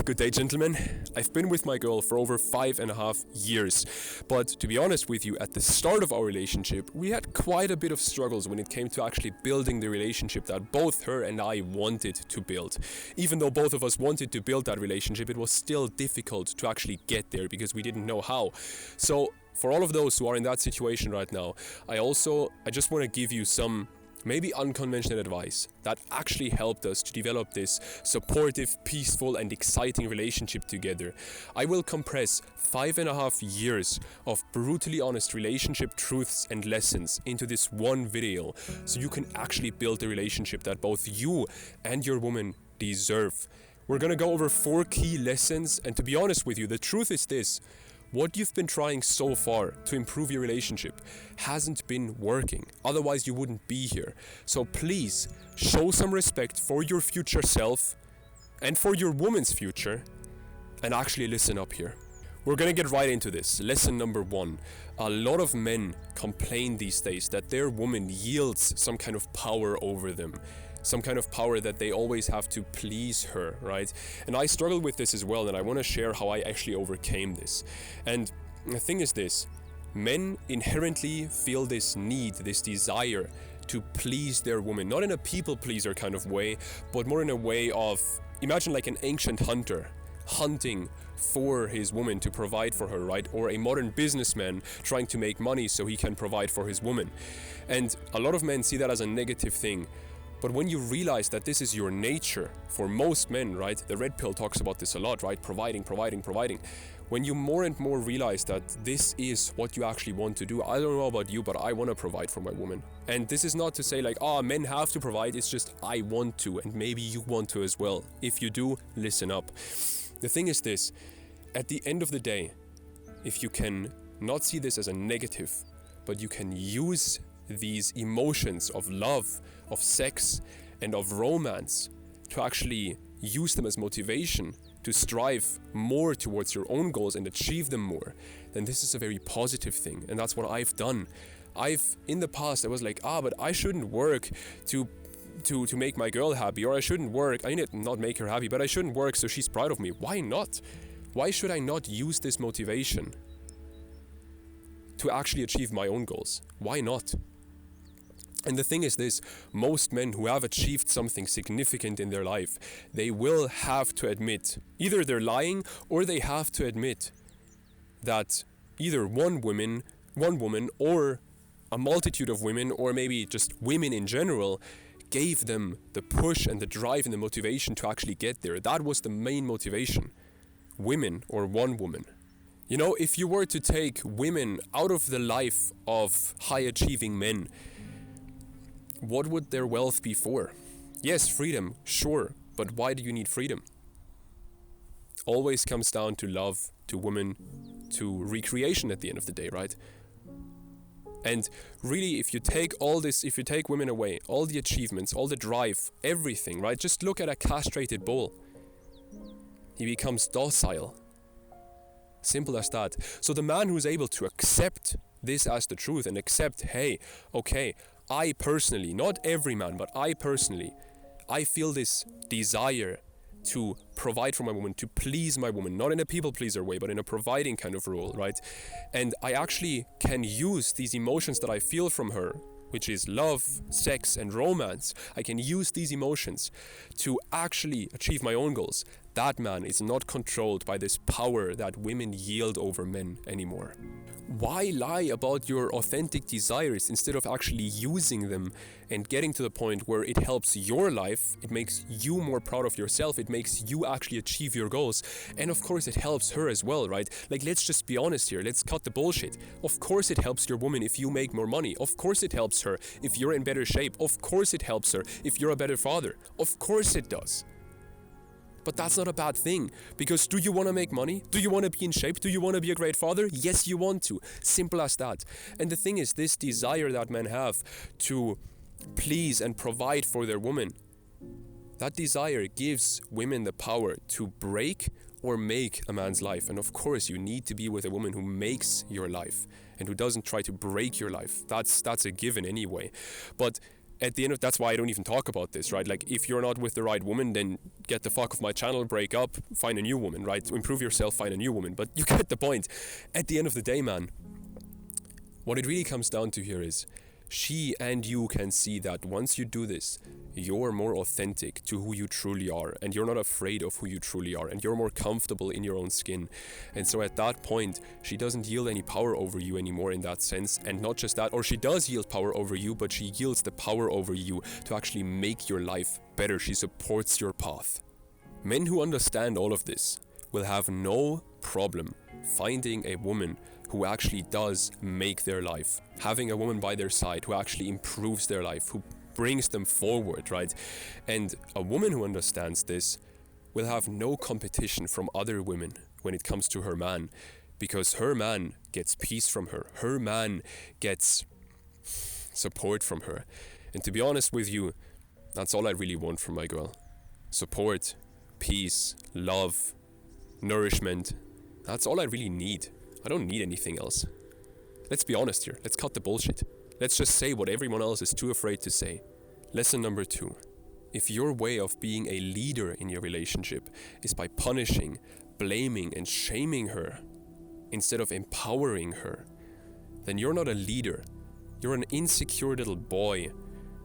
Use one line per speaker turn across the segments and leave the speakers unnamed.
Good day, gentlemen. I've been with my girl for over 5.5 years, but to be honest with you, at the start of our relationship, we had quite a bit of struggles when it came to actually building the relationship that both her and I wanted to build. Even though both of us wanted to build that relationship, it was still difficult to actually get there because we didn't know how. So, for all of those who are in that situation right now, I just want to give you some maybe unconventional advice that actually helped us to develop this supportive, peaceful and exciting relationship together. I will compress 5.5 years of brutally honest relationship truths and lessons into this one video so you can actually build the relationship that both you and your woman deserve. We're gonna go over 4 key lessons, and to be honest with you, the truth is this: what you've been trying so far to improve your relationship hasn't been working. Otherwise, you wouldn't be here. So please show some respect for your future self and for your woman's future and actually listen up here. We're gonna get right into this. Lesson number 1. A lot of men complain these days that their woman yields some kind of power over them. Some kind of power that they always have to please her, right? And I struggle with this as well, and I want to share how I actually overcame this. And the thing is this: men inherently feel this need, this desire to please their woman, not in a people pleaser kind of way, but more in a way of, imagine like an ancient hunter hunting for his woman to provide for her, right? Or a modern businessman trying to make money so he can provide for his woman. And a lot of men see that as a negative thing. But when you realize that this is your nature, for most men, right? The red pill talks about this a lot, right? Providing. When you more and more realize that this is what you actually want to do, I don't know about you, but I want to provide for my woman. And this is not to say like, men have to provide, it's just I want to, and maybe you want to as well. If you do, listen up. The thing is this: at the end of the day, if you can not see this as a negative, but you can use these emotions of love, of sex, and of romance to actually use them as motivation to strive more towards your own goals and achieve them more, then this is a very positive thing. And that's what I've done. In the past, I was like, but I shouldn't work to make my girl happy, or I shouldn't work, I need to not make her happy, but I shouldn't work so she's proud of me. Why not? Why should I not use this motivation to actually achieve my own goals? Why not? And the thing is this: most men who have achieved something significant in their life, they will have to admit, either they're lying or they have to admit that either one woman or a multitude of women, or maybe just women in general, gave them the push and the drive and the motivation to actually get there. That was the main motivation. Women or one woman. You know, if you were to take women out of the life of high achieving men, what would their wealth be for? Yes, freedom, sure, but why do you need freedom? Always comes down to love, to women, to recreation at the end of the day, right? And really, if you take women away, all the achievements, all the drive, everything, right? Just look at a castrated bull. He becomes docile. Simple as that. So the man who's able to accept this as the truth and accept, hey, okay, I personally, not every man, but I personally, I feel this desire to provide for my woman, to please my woman, not in a people pleaser way, but in a providing kind of role, right? And I actually can use these emotions that I feel from her, which is love, sex, and romance. I can use these emotions to actually achieve my own goals. That man is not controlled by this power that women yield over men anymore. Why lie about your authentic desires instead of actually using them and getting to the point where it helps your life, it makes you more proud of yourself, it makes you actually achieve your goals, and of course it helps her as well, right? Like, let's just be honest here, let's cut the bullshit. Of course it helps your woman if you make more money. Of course it helps her if you're in better shape. Of course it helps her if you're a better father. Of course it does. But that's not a bad thing, because do you want to make money? Do you want to be in shape? Do you want to be a great father? Yes, you want to. Simple as that. And the thing is, this desire that men have to please and provide for their woman, that desire gives women the power to break or make a man's life. And of course, you need to be with a woman who makes your life and who doesn't try to break your life. That's a given anyway. But At the end of that's why I don't even talk about this, right? Like, if you're not with the right woman, then get the fuck off my channel, break up, find a new woman, right? Improve yourself, find a new woman. But you get the point. At the end of the day, man, what it really comes down to here is she and you can see that once you do this, you're more authentic to who you truly are, and you're not afraid of who you truly are, and you're more comfortable in your own skin. And so at that point, she doesn't yield any power over you anymore in that sense. And not just that, or she does yield power over you, but she yields the power over you to actually make your life better. She supports your path. Men who understand all of this will have no problem finding a woman who actually does make their life, having a woman by their side who actually improves their life, who brings them forward, right? And a woman who understands this will have no competition from other women when it comes to her man, because her man gets peace from her, her man gets support from her. And to be honest with you, that's all I really want from my girl. Support, peace, love, nourishment. That's all I really need. I don't need anything else. Let's be honest here. Let's cut the bullshit. Let's just say what everyone else is too afraid to say. Lesson number 2. If your way of being a leader in your relationship is by punishing, blaming, and shaming her instead of empowering her, then you're not a leader. You're an insecure little boy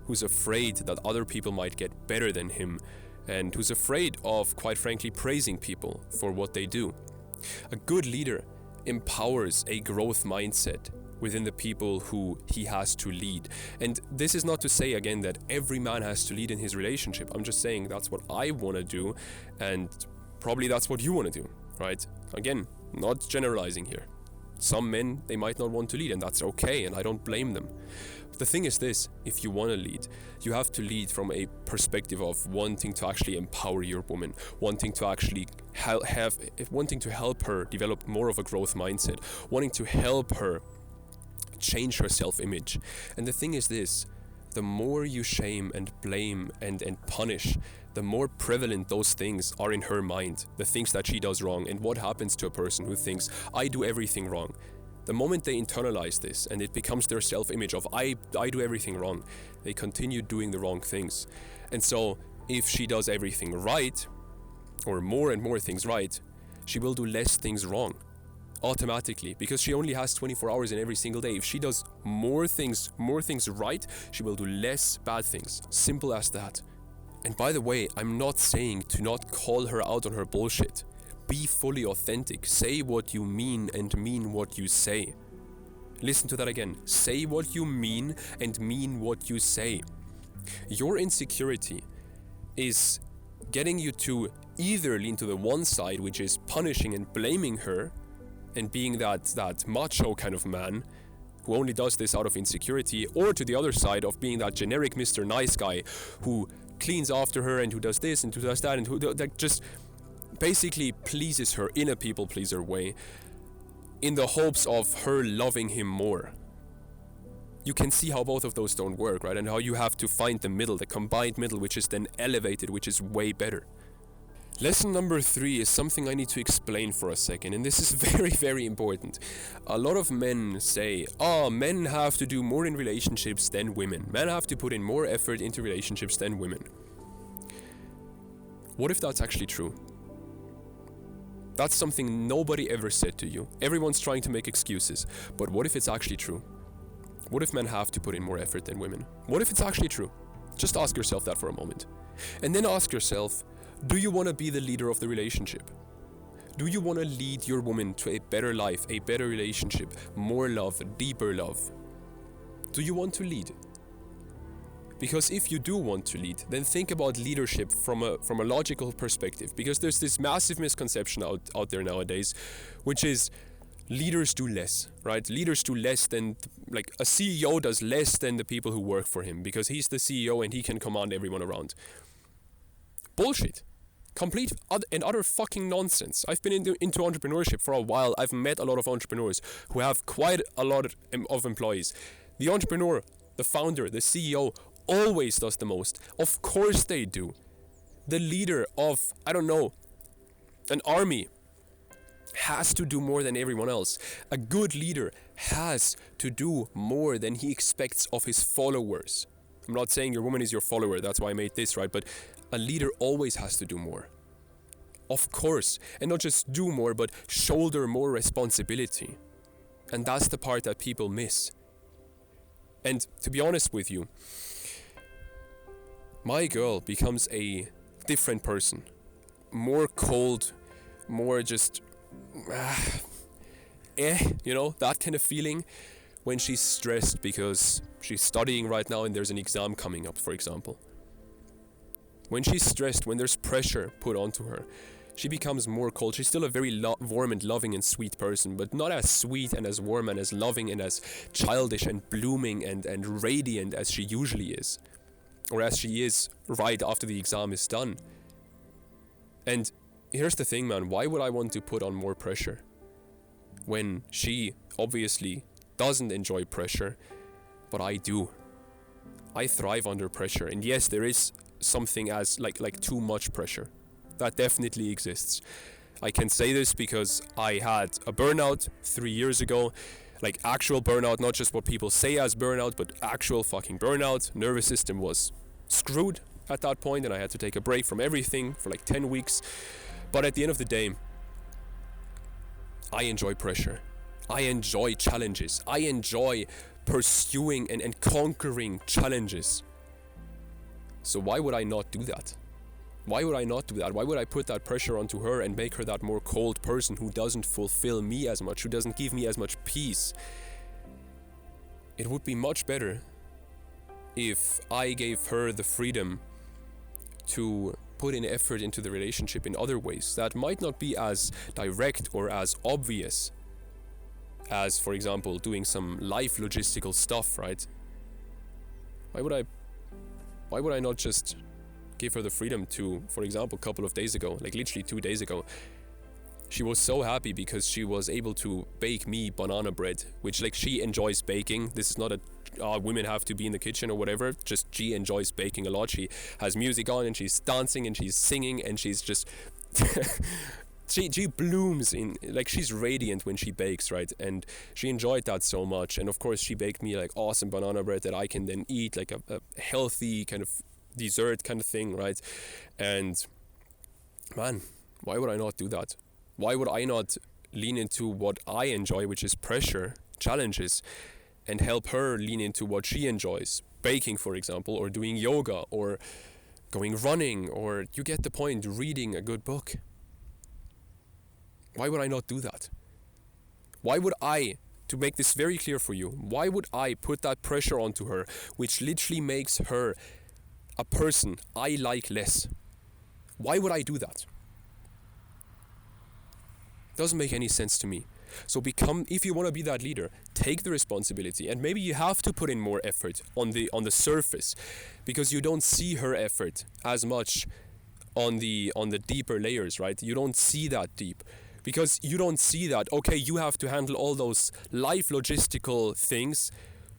who's afraid that other people might get better than him, and who's afraid of, quite frankly, praising people for what they do. A good leader empowers a growth mindset within the people who he has to lead. And this is not to say, again, that every man has to lead in his relationship. I'm just saying that's what I want to do, and probably that's what you want to do, right? Again, not generalizing here. Some men, they might not want to lead, and that's okay, and I don't blame them. But the thing is this: if you want to lead, you have to lead from a perspective of wanting to actually empower your woman, wanting to actually wanting to help her develop more of a growth mindset, wanting to help her change her self-image. And the thing is this: the more you shame and blame and punish, the more prevalent those things are in her mind, the things that she does wrong. And what happens to a person who thinks, I do everything wrong? The moment they internalize this and it becomes their self-image of I do everything wrong, they continue doing the wrong things. And so if she does everything right, or more and more things right, she will do less things wrong automatically, because she only has 24 hours in every single day. If she does more things right, she will do less bad things. Simple as that. And by the way, I'm not saying to not call her out on her bullshit. Be fully authentic. Say what you mean and mean what you say. Listen to that again. Say what you mean and mean what you say. Your insecurity is getting you to either lean to the one side, which is punishing and blaming her and being that macho kind of man who only does this out of insecurity, or to the other side of being that generic Mr. Nice guy who cleans after her and who does this and who does that and who that just basically pleases her in a people pleaser way in the hopes of her loving him more. You can see how both of those don't work, right? And how you have to find the middle, the combined middle, which is then elevated, which is way better. Lesson number 3 is something I need to explain for a second, and this is very, very important. A lot of men say, men have to do more in relationships than women. Men have to put in more effort into relationships than women. What if that's actually true? That's something nobody ever said to you. Everyone's trying to make excuses. But what if it's actually true? What if men have to put in more effort than women? What if it's actually true? Just ask yourself that for a moment. And then ask yourself, do you want to be the leader of the relationship? Do you want to lead your woman to a better life, a better relationship, more love, deeper love? Do you want to lead? Because if you do want to lead, then think about leadership from a logical perspective. Because there's this massive misconception out there nowadays, which is leaders do less, right? Leaders do less than, like, a CEO does less than the people who work for him, because he's the CEO and he can command everyone around. Bullshit. Complete and utter fucking nonsense. I've been into entrepreneurship for a while. I've met a lot of entrepreneurs who have quite a lot of employees. The entrepreneur, the founder, the CEO always does the most. Of course they do. The leader of, I don't know, an army has to do more than everyone else. A good leader has to do more than he expects of his followers. I'm not saying your woman is your follower, that's why I made this, right? But a leader always has to do more. Of course. And not just do more, but shoulder more responsibility. And that's the part that people miss. And to be honest with you, my girl becomes a different person. More cold, more just, that kind of feeling when she's stressed because she's studying right now and there's an exam coming up, for example. When she's stressed, when there's pressure put onto her, she becomes more cold. She's still a very warm and loving and sweet person, but not as sweet and as warm and as loving and as childish and blooming and radiant as she usually is. Or as she is right after the exam is done. And here's the thing, man. Why would I want to put on more pressure when she obviously doesn't enjoy pressure, but I do? I thrive under pressure. And yes, there is something as like too much pressure. That definitely exists. I can say this because I had a burnout 3 years ago. Like actual burnout, not just what people say as burnout, but actual fucking burnout. Nervous system was screwed at that point and I had to take a break from everything for like 10 weeks. But at the end of the day, I enjoy pressure. I enjoy challenges. I enjoy pursuing and conquering challenges. So why would I not do that? Why would I not do that? Why would I put that pressure onto her and make her that more cold person who doesn't fulfill me as much, who doesn't give me as much peace? It would be much better if I gave her the freedom to put in effort into the relationship in other ways that might not be as direct or as obvious as, for example, doing some life logistical stuff, right? Why would I not just give her the freedom to, for example, a couple of days ago, like literally 2 days ago, she was so happy because she was able to bake me banana bread, which like she enjoys baking. This is not a women have to be in the kitchen or whatever, just she enjoys baking a lot. She has music on and she's dancing and she's singing and she's just she blooms in, like she's radiant when she bakes, right? And she enjoyed that so much. And of course she baked me like awesome banana bread that I can then eat, like a healthy kind of dessert kind of thing, right? And man, why would I not do that? Why would I not lean into what I enjoy, which is pressure, challenges, and help her lean into what she enjoys, baking, for example, or doing yoga, or going running, or you get the point, reading a good book? Why would I not do that? Why would I, to make this very clear for you, why would I put that pressure onto her, which literally makes her a person I like less? Why would I do that? Doesn't make any sense to me. So if you want to be that leader, take the responsibility, and maybe you have to put in more effort on the surface, because you don't see her effort as much on the deeper layers, right? You don't see that deep. Because you don't see that, okay, you have to handle all those life logistical things,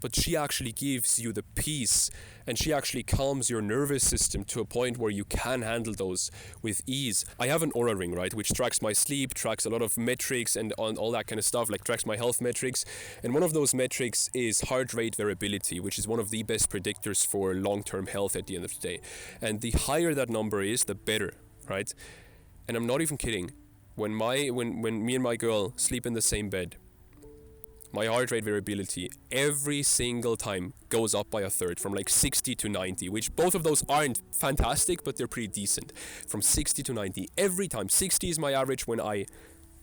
but she actually gives you the peace and she actually calms your nervous system to a point where you can handle those with ease. I have an Oura ring, right, which tracks my sleep, tracks a lot of metrics and all that kind of stuff, like tracks my health metrics. And one of those metrics is heart rate variability, which is one of the best predictors for long-term health at the end of the day. And the higher that number is, the better, right? And I'm not even kidding. When me and my girl sleep in the same bed, my heart rate variability every single time goes up by a third, from like 60 to 90, which both of those aren't fantastic, but they're pretty decent. From 60 to 90 every time. 60 is my average when I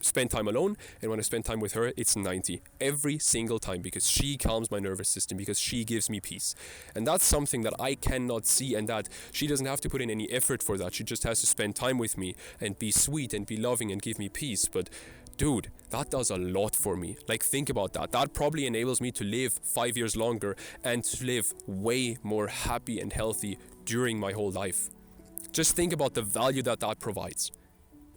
spend time alone, and when I spend time with her, it's 90 every single time, because she calms my nervous system, because she gives me peace. And that's something that I cannot see, and that she doesn't have to put in any effort for that. She just has to spend time with me and be sweet and be loving and give me peace. But dude, that does a lot for me. Like, think about that. That probably enables me to live 5 years longer and to live way more happy and healthy during my whole life. Just think about the value that provides.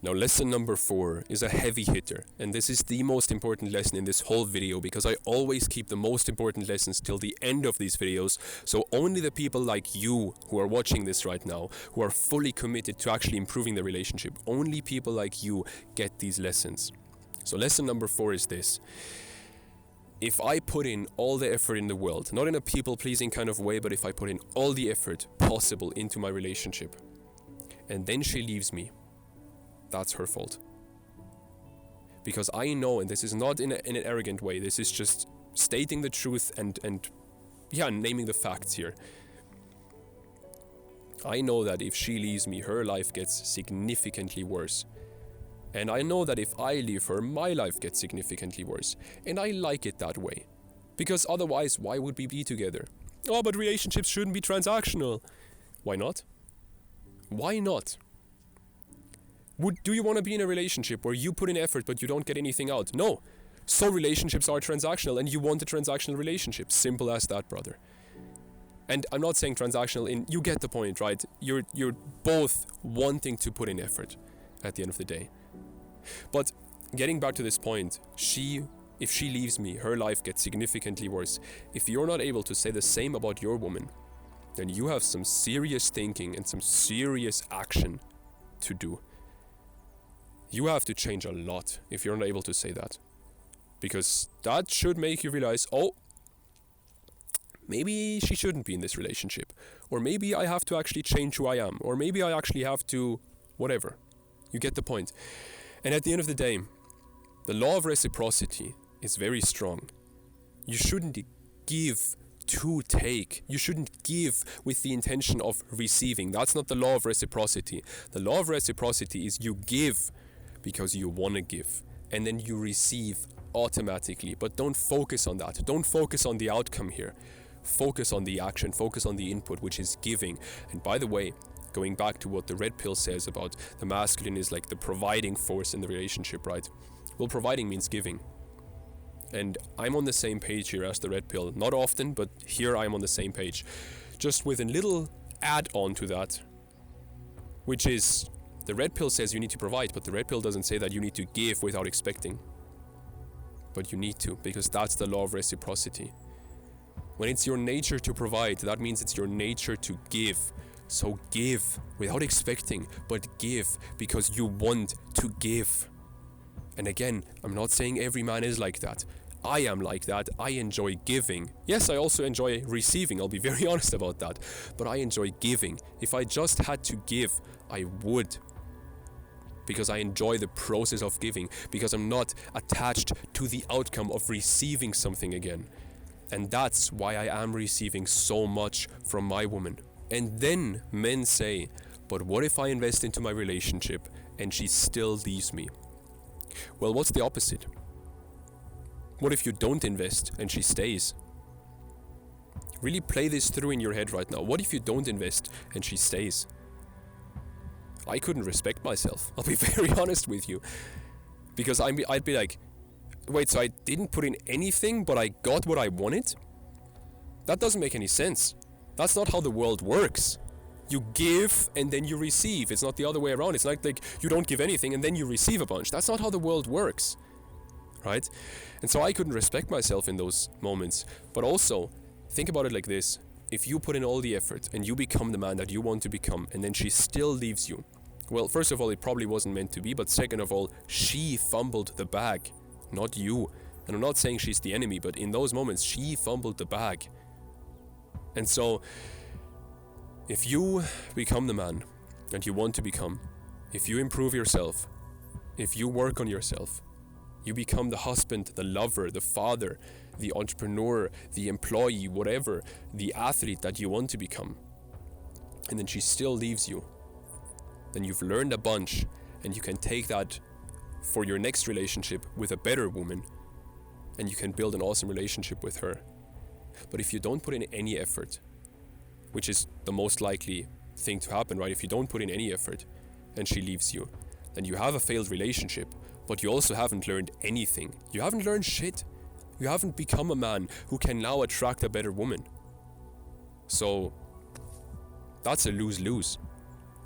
Now, lesson number 4 is a heavy hitter, and this is the most important lesson in this whole video, because I always keep the most important lessons till the end of these videos, so only the people like you who are watching this right now, who are fully committed to actually improving the relationship, only people like you get these lessons. So lesson number 4 is this. if I put in all the effort in the world, not in a people-pleasing kind of way, but if I put in all the effort possible into my relationship, and then she leaves me, that's her fault. Because I know, and this is not in an arrogant way, this is just stating the truth and naming the facts here. I know that if she leaves me, her life gets significantly worse. And I know that if I leave her, my life gets significantly worse. And I like it that way. Because otherwise, why would we be together? Oh, but relationships shouldn't be transactional. Why not? Why not? Do you want to be in a relationship where you put in effort but you don't get anything out? No. So relationships are transactional and you want a transactional relationship. Simple as that, brother. And I'm not saying transactional you get the point, right? You're both wanting to put in effort at the end of the day. But getting back to this point, if she leaves me, her life gets significantly worse. If you're not able to say the same about your woman, then you have some serious thinking and some serious action to do. You have to change a lot if you're not able to say that. Because that should make you realize, maybe she shouldn't be in this relationship. Or maybe I have to actually change who I am. Or maybe I actually have to whatever. You get the point. And at the end of the day, the law of reciprocity is very strong. You shouldn't give to take. You shouldn't give with the intention of receiving. That's not the law of reciprocity. The law of reciprocity is you give because you want to give. And then you receive automatically. But don't focus on that. Don't focus on the outcome here. Focus on the action. Focus on the input, which is giving. And by the way, going back to what the red pill says about the masculine is like the providing force in the relationship, right? Well, providing means giving. And I'm on the same page here as the red pill. Not often, but here I'm on the same page. Just with a little add-on to that, which is the red pill says you need to provide, but the red pill doesn't say that you need to give without expecting. But you need to, because that's the law of reciprocity. When it's your nature to provide, that means it's your nature to give. So give without expecting, but give because you want to give. And again, I'm not saying every man is like that. I am like that. I enjoy giving. Yes, I also enjoy receiving. I'll be very honest about that. But I enjoy giving. If I just had to give, I would. Because I enjoy the process of giving. Because I'm not attached to the outcome of receiving something again. And that's why I am receiving so much from my woman. And then men say, but what if I invest into my relationship and she still leaves me? Well, what's the opposite? What if you don't invest and she stays? Really play this through in your head right now. What if you don't invest and she stays? I couldn't respect myself. I'll be very honest with you. Because I'd be like, wait, so I didn't put in anything, but I got what I wanted? That doesn't make any sense. That's not how the world works. You give and then you receive. It's not the other way around. It's not like you don't give anything and then you receive a bunch. That's not how the world works, right? And so I couldn't respect myself in those moments. But also, think about it like this. If you put in all the effort and you become the man that you want to become and then she still leaves you, well, first of all, it probably wasn't meant to be. But second of all, she fumbled the bag, not you. And I'm not saying she's the enemy, but in those moments, she fumbled the bag. And so, if you become the man that you want to become, if you improve yourself, if you work on yourself, you become the husband, the lover, the father, the entrepreneur, the employee, whatever, the athlete that you want to become, and then she still leaves you, then you've learned a bunch and you can take that for your next relationship with a better woman and you can build an awesome relationship with her. But if you don't put in any effort, which is the most likely thing to happen, right? If you don't put in any effort and she leaves you, then you have a failed relationship, but you also haven't learned anything. You haven't learned shit. You haven't become a man who can now attract a better woman. So that's a lose-lose,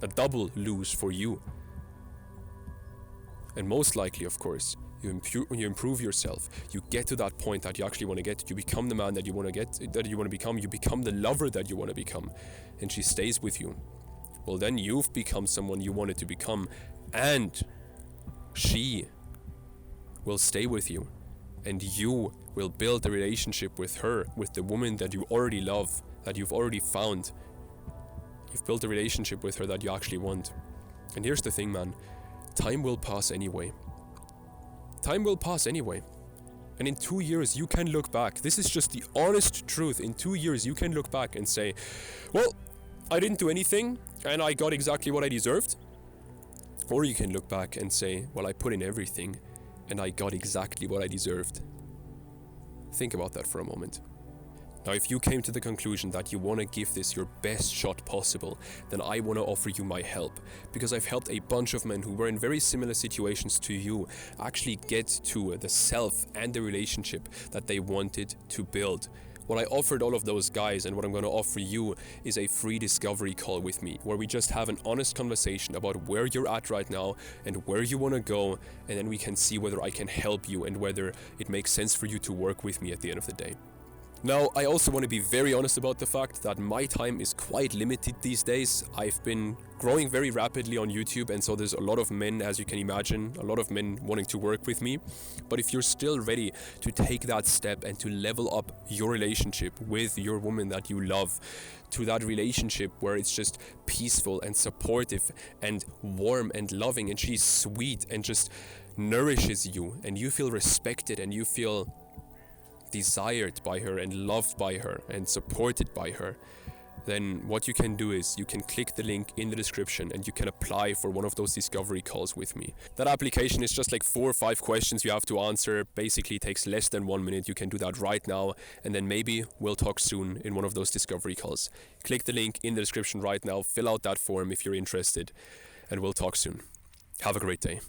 a double lose for you. And most likely, of course, when you improve yourself, you get to that point that you actually want to get to. You become the man that you want to get, that you want to become. You become the lover that you want to become, and she stays with you. Well, then you've become someone you wanted to become, and she will stay with you. and you will build a relationship with her, with the woman that you already love, that you've already found. You've built a relationship with her that you actually want. And here's the thing, man. Time will pass anyway. Time will pass anyway. And in 2 years, you can look back. This is just the honest truth. In 2 years, you can look back and say, well, I didn't do anything and I got exactly what I deserved. Or you can look back and say, well, I put in everything and I got exactly what I deserved. Think about that for a moment. Now, if you came to the conclusion that you want to give this your best shot possible, then I want to offer you my help, because I've helped a bunch of men who were in very similar situations to you actually get to the self and the relationship that they wanted to build. What I offered all of those guys and what I'm going to offer you is a free discovery call with me, where we just have an honest conversation about where you're at right now and where you want to go, and then we can see whether I can help you and whether it makes sense for you to work with me at the end of the day. Now, I also want to be very honest about the fact that my time is quite limited these days. I've been growing very rapidly on YouTube, and so there's a lot of men, as you can imagine, a lot of men wanting to work with me. But if you're still ready to take that step and to level up your relationship with your woman that you love, to that relationship where it's just peaceful and supportive and warm and loving, and she's sweet and just nourishes you, and you feel respected and you feel desired by her and loved by her and supported by her, then what you can do is you can click the link in the description and you can apply for one of those discovery calls with me. That application is just like 4 or 5 questions you have to answer. Basically, it takes less than 1 minute. You can do that right now, and then maybe we'll talk soon in one of those discovery calls. Click the link in the description right now, fill out that form if you're interested, and we'll talk soon. Have a great day.